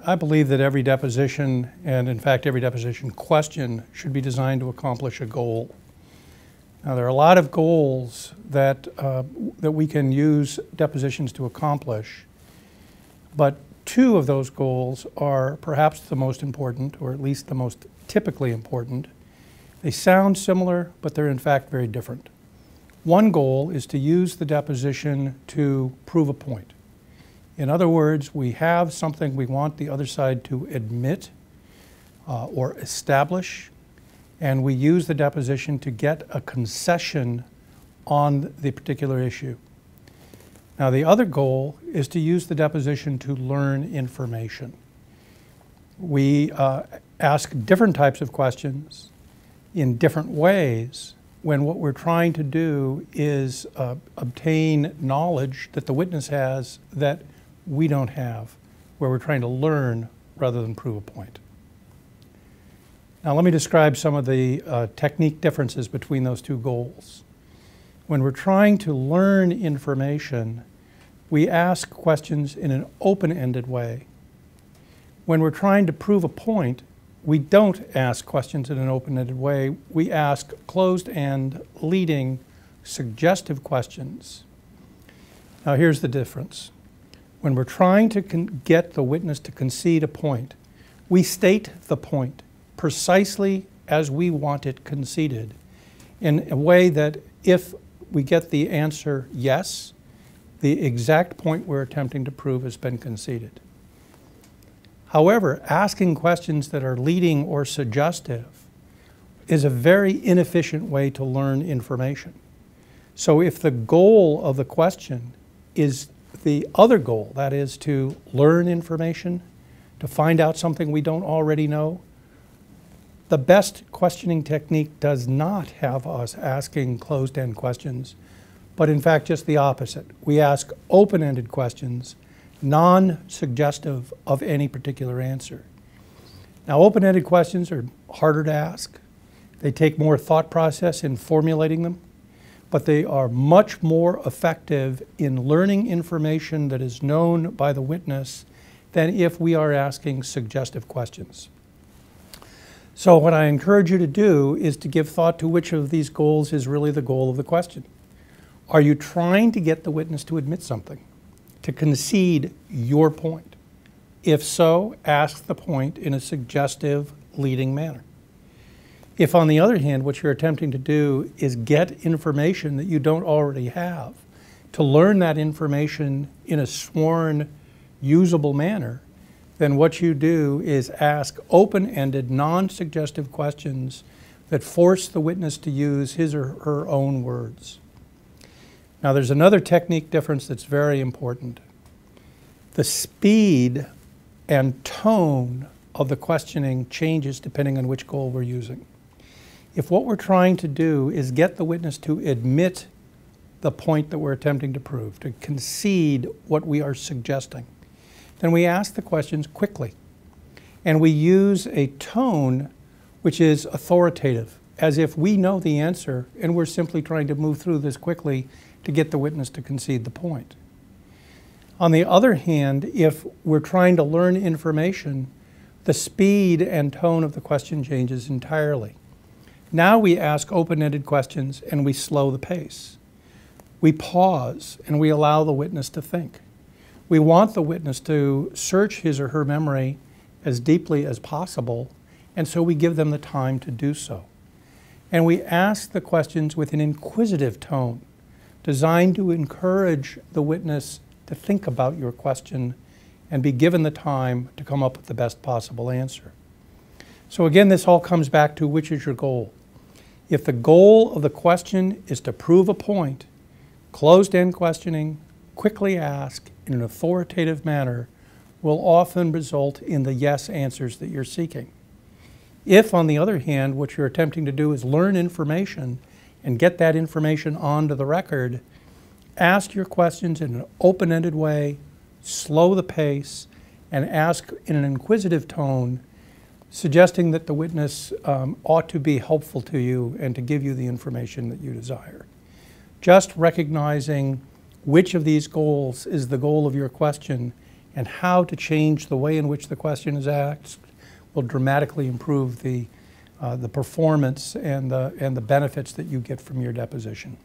I believe that every deposition, and in fact every deposition question, should be designed to accomplish a goal. Now there are a lot of goals that we can use depositions to accomplish, but two of those goals are perhaps the most important, or at least the most typically important. They sound similar, but they're in fact very different. One goal is to use the deposition to prove a point. In other words, we have something we want the other side to admit or establish, and we use the deposition to get a concession on the particular issue. Now, the other goal is to use the deposition to learn information. We ask different types of questions in different ways when what we're trying to do is obtain knowledge that the witness has that we don't have, where we're trying to learn rather than prove a point. Now let me describe some of the technique differences between those two goals. When we're trying to learn information, we ask questions in an open-ended way. When we're trying to prove a point, we don't ask questions in an open-ended way. We ask closed-end, leading, suggestive questions. Now here's the difference. When we're trying to get the witness to concede a point, we state the point precisely as we want it conceded in a way that if we get the answer yes, the exact point we're attempting to prove has been conceded. However, asking questions that are leading or suggestive is a very inefficient way to learn information. So if the goal of the question is the other goal, that is to learn information, to find out something we don't already know, the best questioning technique does not have us asking closed-end questions, but in fact just the opposite. We ask open-ended questions, non-suggestive of any particular answer. Now, open-ended questions are harder to ask. They take more thought process in formulating them, but they are much more effective in learning information that is known by the witness than if we are asking suggestive questions. So what I encourage you to do is to give thought to which of these goals is really the goal of the question. Are you trying to get the witness to admit something, to concede your point? If so, ask the point in a suggestive, leading manner. If, on the other hand, what you're attempting to do is get information that you don't already have, to learn that information in a sworn, usable manner, then what you do is ask open-ended, non-suggestive questions that force the witness to use his or her own words. Now, there's another technique difference that's very important. The speed and tone of the questioning changes depending on which goal we're using. If what we're trying to do is get the witness to admit the point that we're attempting to prove, to concede what we are suggesting, then we ask the questions quickly. And we use a tone which is authoritative, as if we know the answer and we're simply trying to move through this quickly to get the witness to concede the point. On the other hand, if we're trying to learn information, the speed and tone of the question changes entirely. Now we ask open-ended questions and we slow the pace. We pause and we allow the witness to think. We want the witness to search his or her memory as deeply as possible, and so we give them the time to do so. And we ask the questions with an inquisitive tone, designed to encourage the witness to think about your question and be given the time to come up with the best possible answer. So again, this all comes back to which is your goal. If the goal of the question is to prove a point, closed-end questioning, quickly ask in an authoritative manner, will often result in the yes answers that you're seeking. If, on the other hand, what you're attempting to do is learn information and get that information onto the record, ask your questions in an open-ended way, slow the pace, and ask in an inquisitive tone, suggesting that the witness ought to be helpful to you and to give you the information that you desire. Just recognizing which of these goals is the goal of your question and how to change the way in which the question is asked will dramatically improve the performance and the benefits that you get from your deposition.